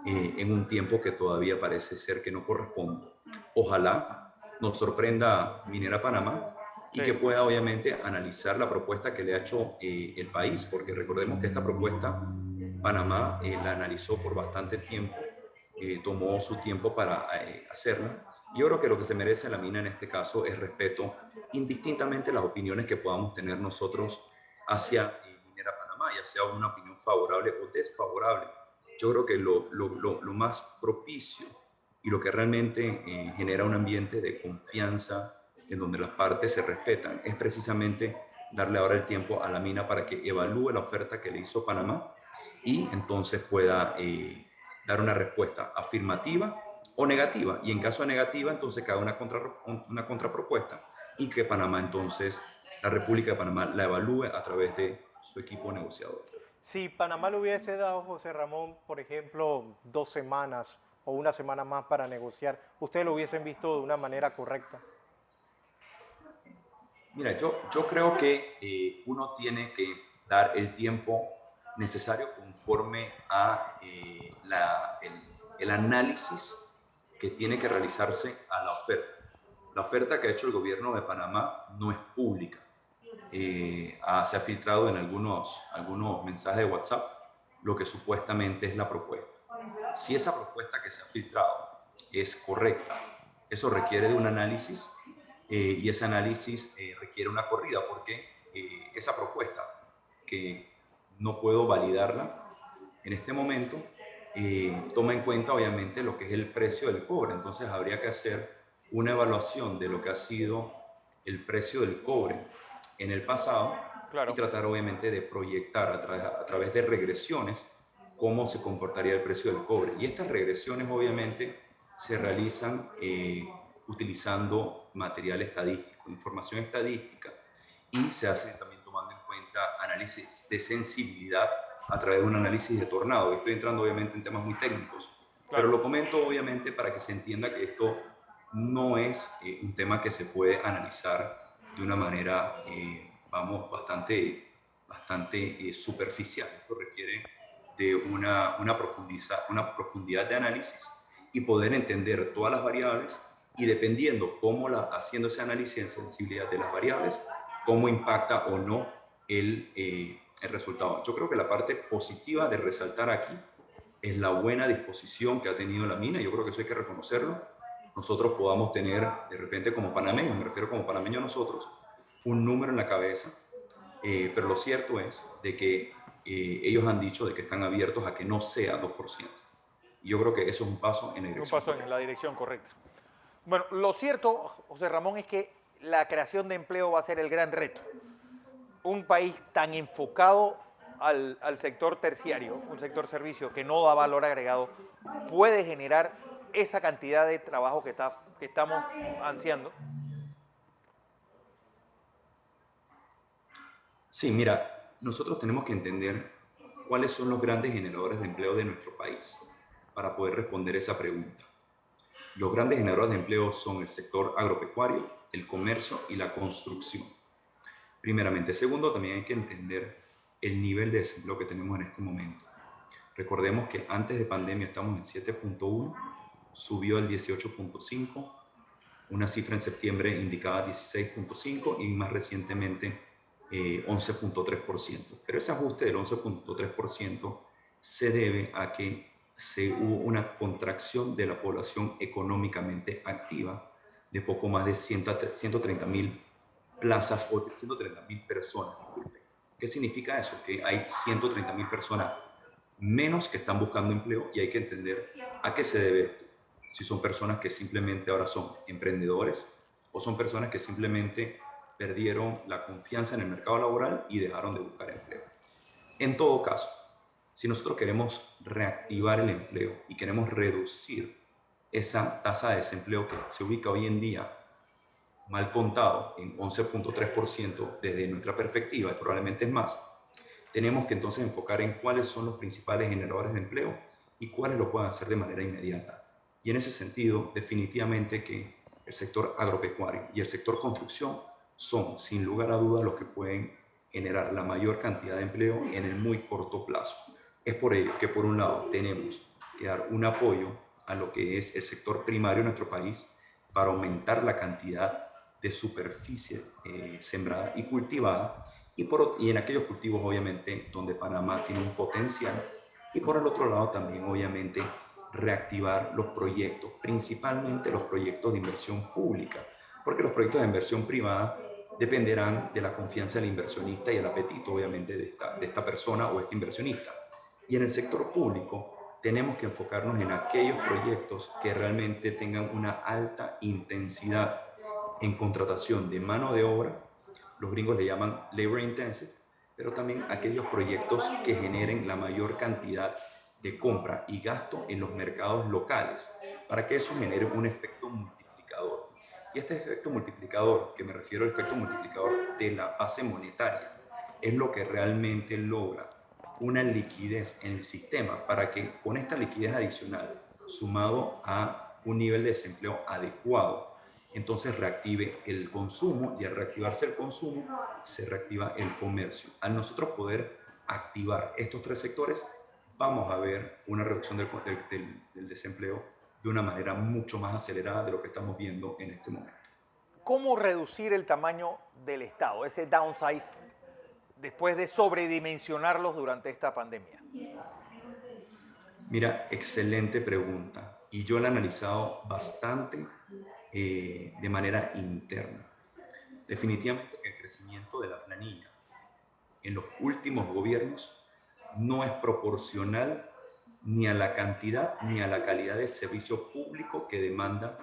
en un tiempo que todavía parece ser que no corresponde. Ojalá nos sorprenda Minera Panamá y que pueda obviamente analizar la propuesta que le ha hecho el país, porque recordemos que esta propuesta Panamá la analizó por bastante tiempo, tomó su tiempo para hacerla. Yo creo que lo que se merece la mina en este caso es respeto, indistintamente las opiniones que podamos tener nosotros hacia Minera Panamá, ya sea una opinión favorable o desfavorable. Yo creo que lo más propicio y lo que realmente genera un ambiente de confianza en donde las partes se respetan es precisamente darle ahora el tiempo a la mina para que evalúe la oferta que le hizo Panamá y entonces pueda dar una respuesta afirmativa o negativa, y en caso de negativa entonces que haga una contrapropuesta y que Panamá entonces, la República de Panamá la evalúe a través de su equipo negociador. Si Panamá le hubiese dado, José Ramón, por ejemplo, 2 semanas o una semana más para negociar, ¿ustedes lo hubiesen visto de una manera correcta? Mira, yo creo que uno tiene que dar el tiempo necesario conforme a el análisis que tiene que realizarse a la oferta. La oferta que ha hecho el gobierno de Panamá no es pública. Se ha filtrado en algunos mensajes de WhatsApp lo que supuestamente es la propuesta. Si esa propuesta que se ha filtrado es correcta, eso requiere de un análisis y ese análisis requiere una corrida, porque esa propuesta, que no puedo validarla en este momento, toma en cuenta obviamente lo que es el precio del cobre. Entonces habría que hacer una evaluación de lo que ha sido el precio del cobre en el pasado, claro, y tratar obviamente de proyectar a través de regresiones cómo se comportaría el precio del cobre. Y estas regresiones obviamente se realizan utilizando material estadístico, información estadística, y se hace también tomando en cuenta análisis de sensibilidad a través de un análisis de tornado. Estoy entrando obviamente en temas muy técnicos, claro, pero lo comento obviamente para que se entienda que esto no es un tema que se puede analizar de una manera, bastante bastante superficial. Esto requiere de una profundidad de análisis y poder entender todas las variables y dependiendo haciendo ese análisis en sensibilidad de las variables, cómo impacta o no el resultado. Yo creo que la parte positiva de resaltar aquí es la buena disposición que ha tenido la mina. Yo creo que eso hay que reconocerlo. Nosotros podamos tener, de repente como panameños, me refiero como panameños nosotros, un número en la cabeza, pero lo cierto es de que ellos han dicho de que están abiertos a que no sea 2%. Y yo creo que eso es un paso en la dirección. Un paso en la dirección correcta. Bueno, lo cierto, José Ramón, es que la creación de empleo va a ser el gran reto. Un país tan enfocado al sector terciario, un sector servicio que no da valor agregado, puede generar esa cantidad de trabajo que estamos ansiando. Sí, mira, nosotros tenemos que entender cuáles son los grandes generadores de empleo de nuestro país para poder responder esa pregunta. Los grandes generadores de empleo son el sector agropecuario, el comercio y la construcción. Primeramente. Segundo, también hay que entender el nivel de desempleo que tenemos en este momento. Recordemos que antes de pandemia estamos en 7.1, subió al 18.5, una cifra en septiembre indicaba 16.5 y más recientemente 11.3%. Pero ese ajuste del 11.3% se debe a que hubo una contracción de la población económicamente activa de poco más de 130.000 plazas o 130.000 personas. ¿Qué significa eso? Que hay 130.000 personas menos que están buscando empleo y hay que entender a qué se debe esto. Si son personas que simplemente ahora son emprendedores o son personas que simplemente perdieron la confianza en el mercado laboral y dejaron de buscar empleo. En todo caso, si nosotros queremos reactivar el empleo y queremos reducir esa tasa de desempleo que se ubica hoy en día mal contado en 11.3% desde nuestra perspectiva, y probablemente es más, tenemos que entonces enfocar en cuáles son los principales generadores de empleo y cuáles lo pueden hacer de manera inmediata. Y en ese sentido, definitivamente que el sector agropecuario y el sector construcción son, sin lugar a dudas, los que pueden generar la mayor cantidad de empleo en el muy corto plazo. Es por ello que, por un lado, tenemos que dar un apoyo a lo que es el sector primario en nuestro país para aumentar la cantidad de superficie sembrada y cultivada y en aquellos cultivos obviamente donde Panamá tiene un potencial y por el otro lado también obviamente reactivar los proyectos, principalmente los proyectos de inversión pública, porque los proyectos de inversión privada dependerán de la confianza del inversionista y el apetito obviamente de esta persona o este inversionista. Y en el sector público tenemos que enfocarnos en aquellos proyectos que realmente tengan una alta intensidad en contratación de mano de obra, los gringos le llaman labor intensive, pero también aquellos proyectos que generen la mayor cantidad de compra y gasto en los mercados locales, para que eso genere un efecto multiplicador. Y este efecto multiplicador, que me refiero al efecto multiplicador de la base monetaria, es lo que realmente logra una liquidez en el sistema para que con esta liquidez adicional, sumado a un nivel de desempleo adecuado, entonces reactive el consumo y al reactivarse el consumo se reactiva el comercio. Al nosotros poder activar estos tres sectores, vamos a ver una reducción del desempleo de una manera mucho más acelerada de lo que estamos viendo en este momento. ¿Cómo reducir el tamaño del Estado, ese downsize, después de sobredimensionarlos durante esta pandemia? Mira, excelente pregunta. Y yo la he analizado bastante de manera interna. Definitivamente que el crecimiento de la planilla en los últimos gobiernos no es proporcional ni a la cantidad ni a la calidad del servicio público que demanda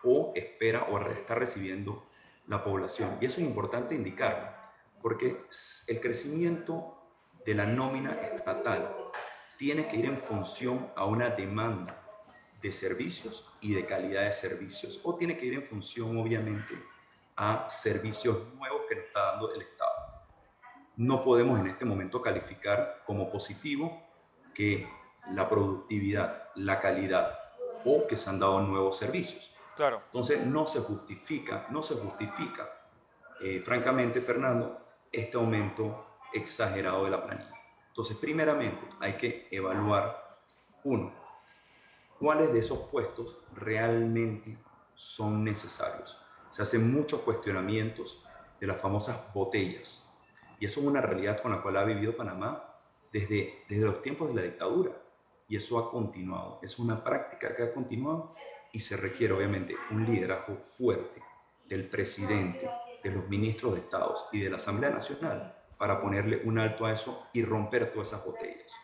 o espera o está recibiendo la población. Y eso es importante indicarlo, porque el crecimiento de la nómina estatal tiene que ir en función a una demanda de servicios y de calidad de servicios, o tiene que ir en función, obviamente, a servicios nuevos que nos está dando el Estado. No podemos en este momento calificar como positivo que la productividad, la calidad o que se han dado nuevos servicios. Claro. Entonces no se justifica, francamente, Fernando, este aumento exagerado de la planilla. Entonces, primeramente, hay que evaluar, uno, cuáles de esos puestos realmente son necesarios. Se hacen muchos cuestionamientos de las famosas botellas. Y eso es una realidad con la cual ha vivido Panamá desde los tiempos de la dictadura. Y eso ha continuado. Es una práctica que ha continuado y se requiere obviamente un liderazgo fuerte del presidente, de los ministros de Estados y de la Asamblea Nacional para ponerle un alto a eso y romper todas esas botellas.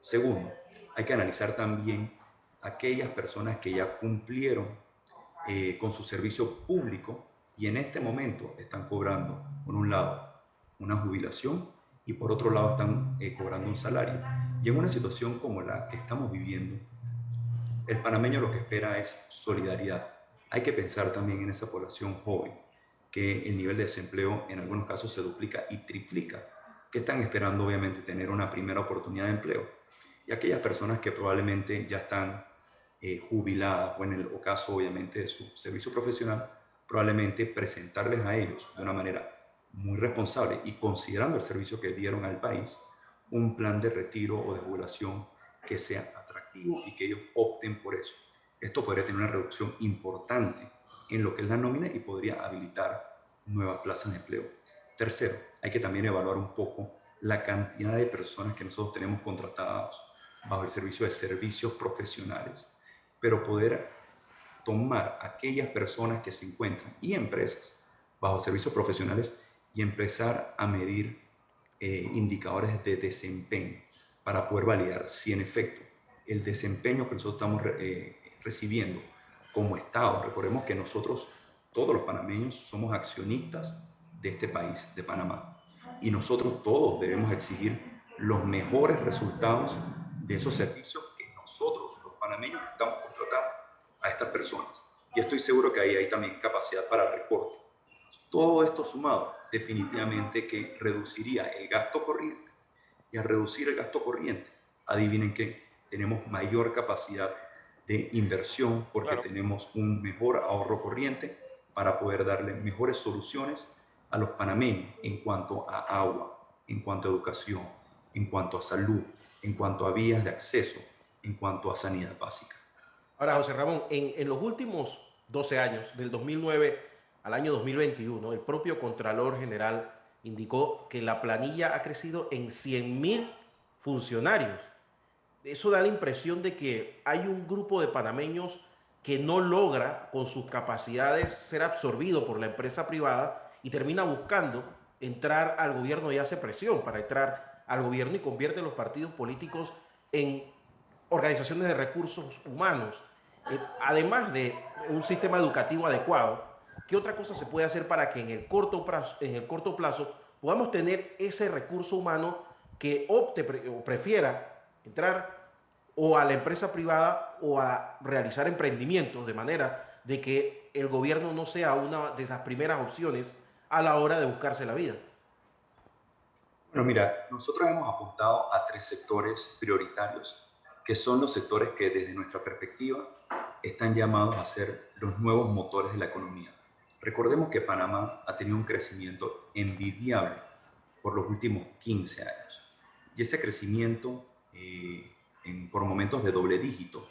Segundo, hay que analizar también aquellas personas que ya cumplieron con su servicio público y en este momento están cobrando, por un lado, una jubilación y por otro lado están cobrando un salario. Y en una situación como la que estamos viviendo, el panameño lo que espera es solidaridad. Hay que pensar también en esa población joven, que el nivel de desempleo en algunos casos se duplica y triplica, que están esperando obviamente tener una primera oportunidad de empleo. Y aquellas personas que probablemente ya están jubiladas o en el caso obviamente de su servicio profesional, probablemente presentarles a ellos de una manera muy responsable y considerando el servicio que dieron al país, un plan de retiro o de jubilación que sea atractivo y que ellos opten por eso. Esto podría tener una reducción importante en lo que es la nómina y podría habilitar nuevas plazas de empleo. Tercero, hay que también evaluar un poco la cantidad de personas que nosotros tenemos contratadas bajo el servicio de servicios profesionales, pero poder tomar aquellas personas que se encuentran y empresas bajo servicios profesionales y empezar a medir indicadores de desempeño para poder validar si en efecto el desempeño que nosotros estamos recibiendo como Estado. Recordemos que nosotros, todos los panameños, somos accionistas de este país, de Panamá, y nosotros todos debemos exigir los mejores resultados de esos servicios que nosotros, los panameños, estamos contratando a estas personas. Y estoy seguro que ahí hay también capacidad para recorte. Todo esto sumado definitivamente que reduciría el gasto corriente, y al reducir el gasto corriente, adivinen que tenemos mayor capacidad de inversión porque Claro. tenemos un mejor ahorro corriente para poder darle mejores soluciones a los panameños en cuanto a agua, en cuanto a educación, en cuanto a salud, en cuanto a vías de acceso, en cuanto a sanidad básica. Ahora, José Ramón, en los últimos 12 años, del 2009 al año 2021, el propio Contralor General indicó que la planilla ha crecido en 100.000 funcionarios. Eso da la impresión de que hay un grupo de panameños que no logra con sus capacidades ser absorbido por la empresa privada y termina buscando entrar al gobierno y hace presión para entrar al gobierno y convierte los partidos políticos en organizaciones de recursos humanos. Además de un sistema educativo adecuado, ¿qué otra cosa se puede hacer para que en el corto plazo podamos tener ese recurso humano que opte o prefiera entrar o a la empresa privada o a realizar emprendimientos de manera de que el gobierno no sea una de esas primeras opciones a la hora de buscarse la vida? Bueno, mira, nosotros hemos apuntado a 3 sectores prioritarios, que son los sectores que desde nuestra perspectiva están llamados a ser los nuevos motores de la economía. Recordemos que Panamá ha tenido un crecimiento envidiable por los últimos 15 años. Y ese crecimiento, por momentos de doble dígito,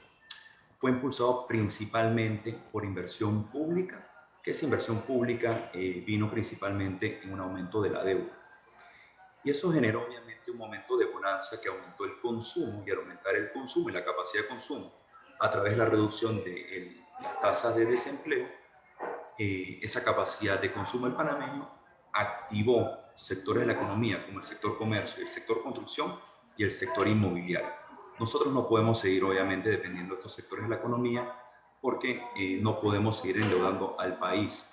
fue impulsado principalmente por inversión pública, que esa inversión pública vino principalmente en un aumento de la deuda. Y eso generó obviamente un momento de bonanza que aumentó el consumo, y al aumentar el consumo y la capacidad de consumo a través de la reducción de las tasas de desempleo, esa capacidad de consumo del panameño activó sectores de la economía como el sector comercio, el sector construcción y el sector inmobiliario. Nosotros no podemos seguir obviamente dependiendo de estos sectores de la economía porque no podemos seguir endeudando al país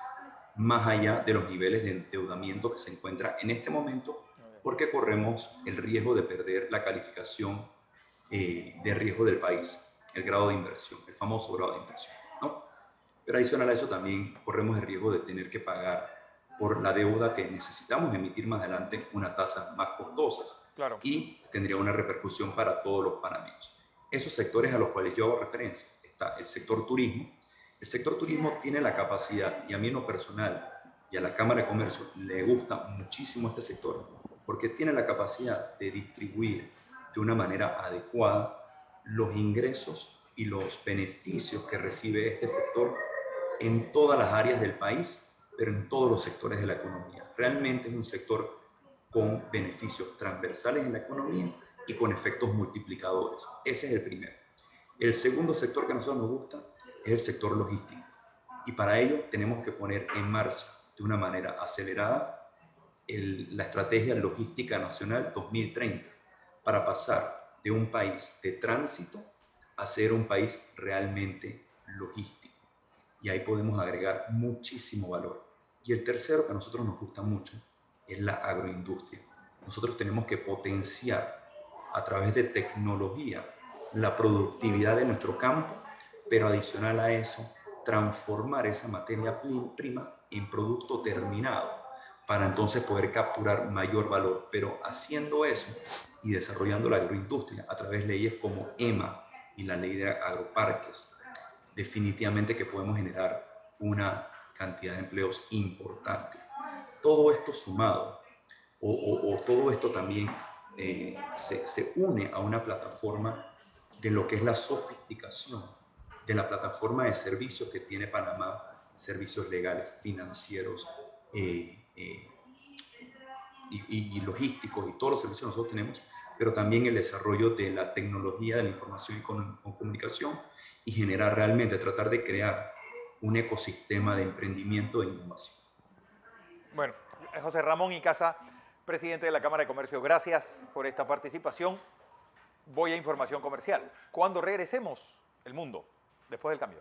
más allá de los niveles de endeudamiento que se encuentra en este momento, porque corremos el riesgo de perder la calificación de riesgo del país, el grado de inversión, el famoso grado de inversión, ¿no? Pero adicional a eso también corremos el riesgo de tener que pagar por la deuda que necesitamos emitir más adelante una tasa más costosa. Claro. Y tendría una repercusión para todos los panameños. Esos sectores a los cuales yo hago referencia está el sector turismo. El sector turismo tiene la capacidad, y a mí en lo personal y a la Cámara de Comercio le gusta muchísimo este sector, porque tiene la capacidad de distribuir de una manera adecuada los ingresos y los beneficios que recibe este sector en todas las áreas del país, pero en todos los sectores de la economía. Realmente es un sector con beneficios transversales en la economía y con efectos multiplicadores. Ese es el primero. El segundo sector que a nosotros nos gusta es el sector logístico. Y para ello tenemos que poner en marcha de una manera acelerada la Estrategia Logística Nacional 2030 para pasar de un país de tránsito a ser un país realmente logístico. Y ahí podemos agregar muchísimo valor. Y el tercero que a nosotros nos gusta mucho es la agroindustria. Nosotros tenemos que potenciar a través de tecnología la productividad de nuestro campo, pero adicional a eso, transformar esa materia prima en producto terminado para entonces poder capturar mayor valor. Pero haciendo eso y desarrollando la agroindustria a través de leyes como EMA y la ley de agroparques, definitivamente que podemos generar una cantidad de empleos importante. Todo esto sumado, o todo esto también se une a una plataforma de lo que es la sofisticación de la plataforma de servicios que tiene Panamá, servicios legales, financieros y logísticos y todos los servicios que nosotros tenemos, pero también el desarrollo de la tecnología de la información y comunicación y generar realmente, tratar de crear un ecosistema de emprendimiento e innovación. Bueno, José Ramón Icaza, presidente de la Cámara de Comercio, gracias por esta participación. Voy a información comercial. Cuando regresemos, el mundo, después del cambio.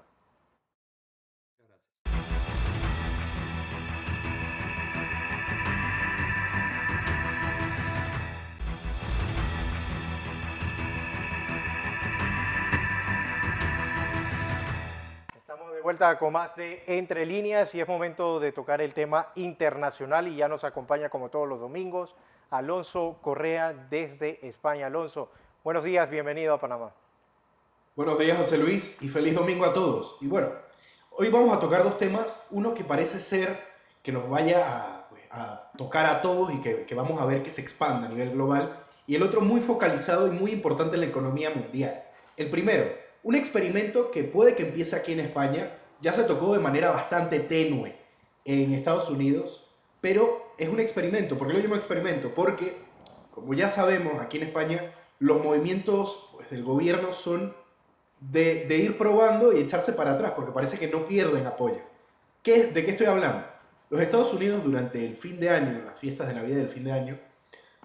Estamos de vuelta con más de Entre Líneas y es momento de tocar el tema internacional y ya nos acompaña como todos los domingos Alonso Correa desde España. Alonso, buenos días, bienvenido a Panamá. Buenos días, José Luis, y feliz domingo a todos. Y bueno, hoy vamos a tocar dos temas, uno que parece ser que nos vaya a tocar a todos y que vamos a ver que se expanda a nivel global, y el otro muy focalizado y muy importante en la economía mundial. El primero, un experimento que puede que empiece aquí en España, ya se tocó de manera bastante tenue en Estados Unidos, pero es un experimento. ¿Por qué lo llamo experimento? Porque, como ya sabemos, aquí en España los movimientos del gobierno son de ir probando y echarse para atrás, porque parece que no pierden apoyo. ¿De qué estoy hablando? Los Estados Unidos durante el fin de año, las fiestas de Navidad del fin de año,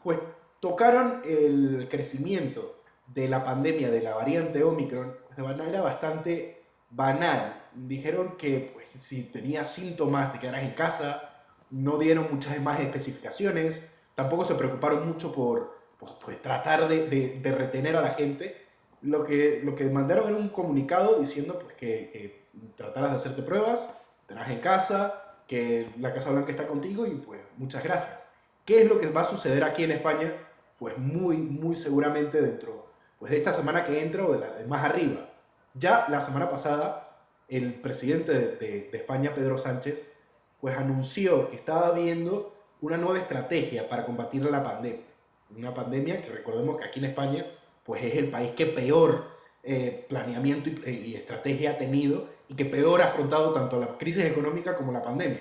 pues tocaron el crecimiento de la pandemia de la variante Omicron de manera bastante banal. Dijeron que pues, si tenías síntomas te quedarás en casa, no dieron muchas más especificaciones, tampoco se preocuparon mucho por pues, tratar de retener a la gente. Lo que mandaron era un comunicado diciendo pues, que trataras de hacerte pruebas, te quedarás en casa, que la Casa Blanca está contigo y pues muchas gracias. ¿Qué es lo que va a suceder aquí en España? Pues muy seguramente dentro pues, de esta semana que entra o de más arriba. Ya la semana pasada el presidente de España, Pedro Sánchez, pues anunció que estaba viendo una nueva estrategia para combatir la pandemia. Una pandemia que recordemos que aquí en España pues es el país que peor planeamiento y estrategia ha tenido y que peor ha afrontado tanto la crisis económica como la pandemia.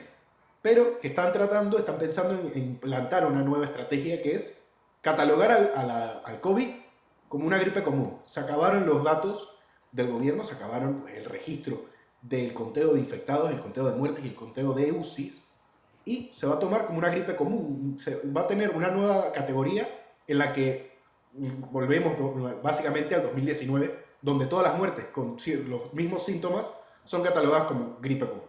Pero que están pensando en implantar una nueva estrategia que es catalogar al COVID como una gripe común. Se acabaron los datos del gobierno, se acabaron pues, el registro del conteo de infectados, el conteo de muertes y el conteo de UCIs, y se va a tomar como una gripe común. Se va a tener una nueva categoría en la que volvemos básicamente al 2019, donde todas las muertes con los mismos síntomas son catalogadas como gripe común.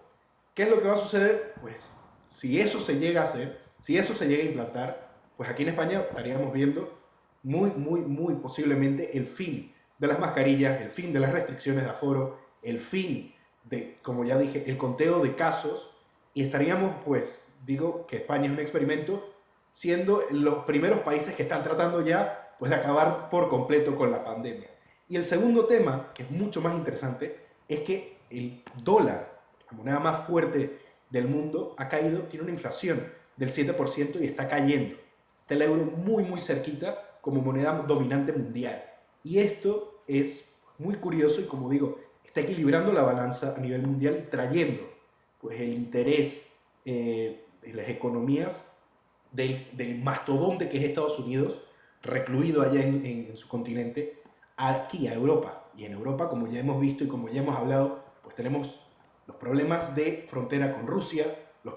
¿Qué es lo que va a suceder? Pues si eso se llega a hacer, si eso se llega a implantar, pues aquí en España estaríamos viendo muy posiblemente el fin de las mascarillas, el fin de las restricciones de aforo, el fin de, como ya dije, el conteo de casos, y estaríamos, pues, digo que España es un experimento, siendo los primeros países que están tratando ya, pues, de acabar por completo con la pandemia. Y el segundo tema, que es mucho más interesante, es que el dólar, la moneda más fuerte del mundo, ha caído, tiene una inflación del 7% y está cayendo. está el euro muy cerquita como moneda dominante mundial. Y esto es muy curioso y, como digo, está equilibrando la balanza a nivel mundial y trayendo pues, el interés de las economías del mastodonte que es Estados Unidos, recluido allá en su continente, aquí a Europa. Y en Europa, como ya hemos visto y como ya hemos hablado, pues tenemos los problemas de frontera con Rusia, los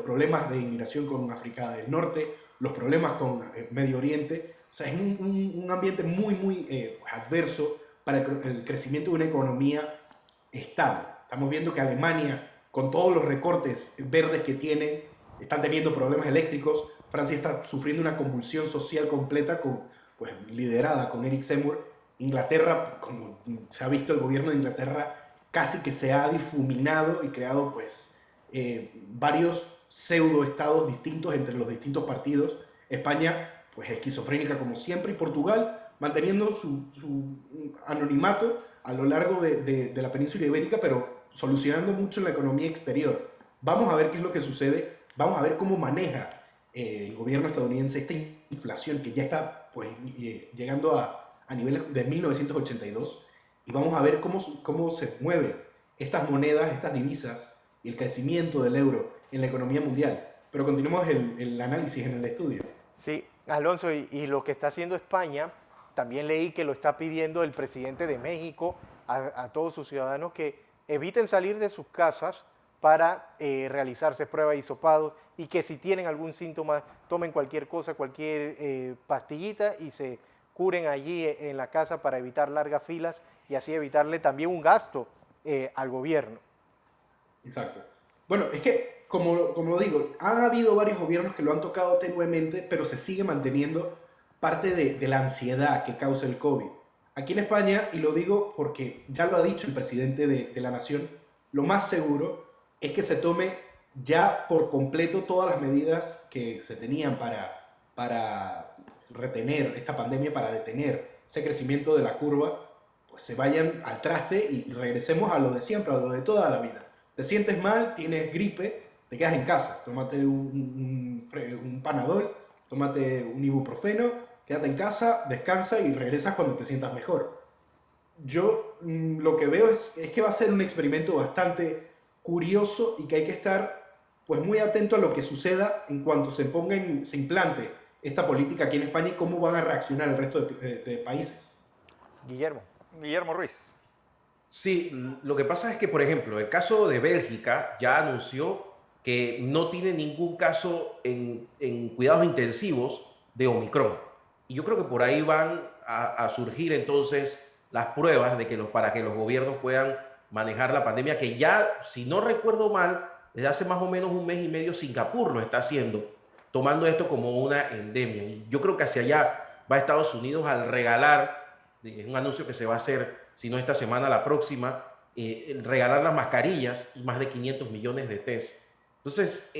problemas de inmigración con África del Norte, los problemas con Medio Oriente. O sea, es un ambiente muy adverso para el crecimiento de una economía estable. Estamos viendo que Alemania, con todos los recortes verdes que tienen, están teniendo problemas eléctricos. Francia está sufriendo una convulsión social completa, pues, liderada con Eric Zemmour. Inglaterra, como se ha visto, el gobierno de Inglaterra casi que se ha difuminado y creado pues, varios pseudo-estados distintos entre los distintos partidos. España, pues esquizofrénica como siempre, y Portugal manteniendo su anonimato a lo largo de la península ibérica, pero solucionando mucho la economía exterior. Vamos a ver qué es lo que sucede, vamos a ver cómo maneja el gobierno estadounidense esta inflación que ya está pues, llegando a niveles de 1982, y vamos a ver cómo se mueven estas monedas, estas divisas y el crecimiento del euro en la economía mundial. Pero continuemos el análisis en el estudio. Sí, Alonso, y lo que está haciendo España, también leí que lo está pidiendo el presidente de México a todos sus ciudadanos que eviten salir de sus casas para realizarse pruebas de hisopados, y que si tienen algún síntoma tomen cualquier cosa, cualquier pastillita y se curen allí en la casa para evitar largas filas y así evitarle también un gasto al gobierno. Exacto. Bueno, es que, como lo digo, han habido varios gobiernos que lo han tocado tenuemente, pero se sigue manteniendo parte de la ansiedad que causa el COVID. Aquí en España, y lo digo porque ya lo ha dicho el presidente de la Nación, lo más seguro es que se tome ya por completo todas las medidas que se tenían para retener esta pandemia, para detener ese crecimiento de la curva, pues se vayan al traste y regresemos a lo de siempre, a lo de toda la vida. Te sientes mal, tienes gripe, te quedas en casa, tómate un Panadol, tómate un ibuprofeno, quédate en casa, descansa y regresas cuando te sientas mejor. Yo lo que veo es que va a ser un experimento bastante curioso y que hay que estar pues muy atento a lo que suceda en cuanto se implante esta política aquí en España y cómo van a reaccionar el resto de países. Guillermo Ruiz. Sí, lo que pasa es que, por ejemplo, el caso de Bélgica ya anunció que no tiene ningún caso en cuidados intensivos de Omicron. Y yo creo que por ahí van a surgir entonces las pruebas para que los gobiernos puedan manejar la pandemia, que ya, si no recuerdo mal, desde hace más o menos un mes y medio Singapur lo está haciendo, tomando esto como una endemia. Y yo creo que hacia allá va Estados Unidos al regalar, es un anuncio que se va a hacer, si no esta semana, la próxima, regalar las mascarillas y más de 500 millones de test. Entonces,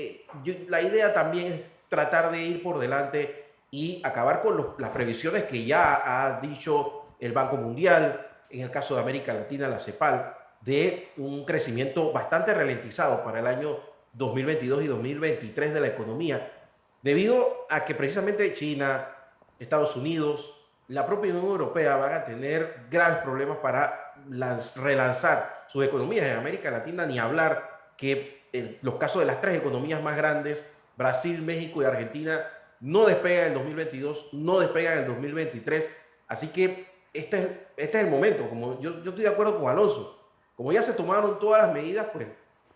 la idea también es tratar de ir por delante y acabar con las previsiones que ya ha dicho el Banco Mundial, en el caso de América Latina, la CEPAL, de un crecimiento bastante ralentizado para el año 2022 y 2023 de la economía, debido a que precisamente China, Estados Unidos, la propia Unión Europea van a tener graves problemas para relanzar sus economías. En América Latina, ni hablar que los casos de las tres economías más grandes, Brasil, México y Argentina, no despegan en el 2022, no despegan en el 2023. Así que este es el momento. Como yo estoy de acuerdo con Alonso. Como ya se tomaron todas las medidas, pues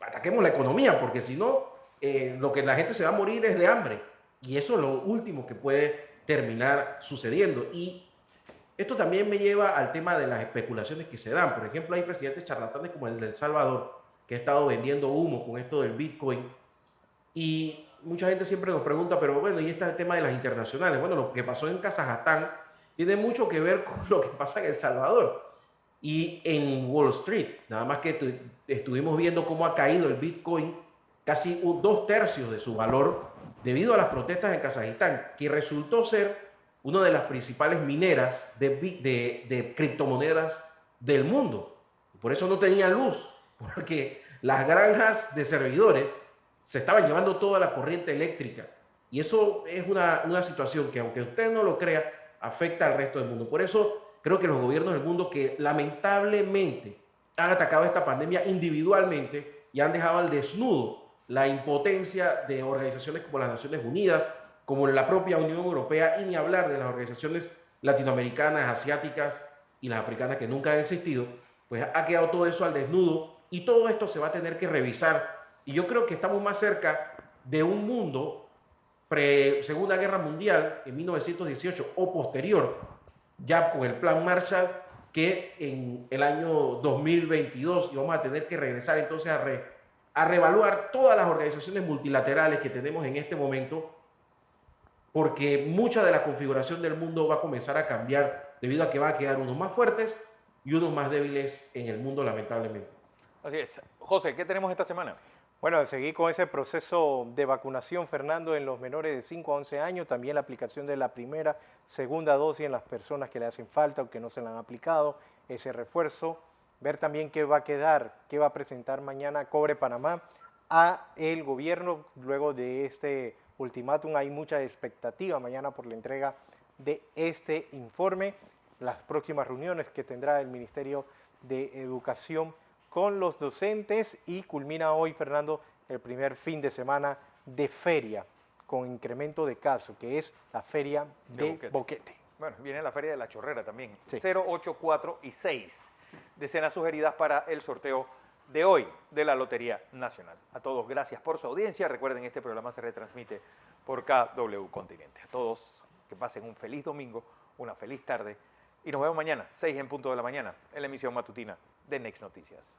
ataquemos la economía, porque si no, lo que la gente se va a morir es de hambre. Y eso es lo último que puede terminar sucediendo. Y esto también me lleva al tema de las especulaciones que se dan. Por ejemplo, hay presidentes charlatanes como el de El Salvador, que ha estado vendiendo humo con esto del Bitcoin. Y mucha gente siempre nos pregunta, pero bueno, ¿y este tema de las internacionales? Bueno, lo que pasó en Kazajstán tiene mucho que ver con lo que pasa en El Salvador. Y en Wall Street, nada más que estuvimos viendo cómo ha caído el Bitcoin casi 2/3 de su valor debido a las protestas en Kazajistán, que resultó ser una de las principales mineras de criptomonedas del mundo. Por eso no tenía luz, porque las granjas de servidores se estaban llevando toda la corriente eléctrica Y eso es una situación que, aunque usted no lo crea, afecta al resto del mundo. Por eso creo que los gobiernos del mundo que lamentablemente han atacado esta pandemia individualmente y han dejado al desnudo la impotencia de organizaciones como las Naciones Unidas, como la propia Unión Europea, y ni hablar de las organizaciones latinoamericanas, asiáticas y las africanas que nunca han existido, pues ha quedado todo eso al desnudo y todo esto se va a tener que revisar. Y yo creo que estamos más cerca de un mundo pre-Segunda Guerra Mundial, en 1918 o posterior, ya con el Plan Marshall, que en el año 2022, y vamos a tener que regresar entonces a reevaluar todas las organizaciones multilaterales que tenemos en este momento, porque mucha de la configuración del mundo va a comenzar a cambiar debido a que va a quedar unos más fuertes y unos más débiles en el mundo, lamentablemente. Así es. José, ¿qué tenemos esta semana? Bueno, seguir con ese proceso de vacunación, Fernando, en los menores de 5 a 11 años, también la aplicación de la primera, segunda dosis en las personas que le hacen falta o que no se la han aplicado, ese refuerzo, ver también qué va a quedar, qué va a presentar mañana Cobre Panamá a el gobierno. Luego de este ultimátum hay mucha expectativa mañana por la entrega de este informe, las próximas reuniones que tendrá el Ministerio de Educación con los docentes, y culmina hoy, Fernando, el primer fin de semana de feria con incremento de casos, que es la feria de Boquete. Bueno, viene la feria de la Chorrera también. Sí. 0, 8, 4 y 6. Decenas sugeridas para el sorteo de hoy de la Lotería Nacional. A todos, gracias por su audiencia. Recuerden, este programa se retransmite por KW Continente. A todos, que pasen un feliz domingo, una feliz tarde, y nos vemos mañana, 6 en punto de la mañana, en la emisión matutina de Next Noticias.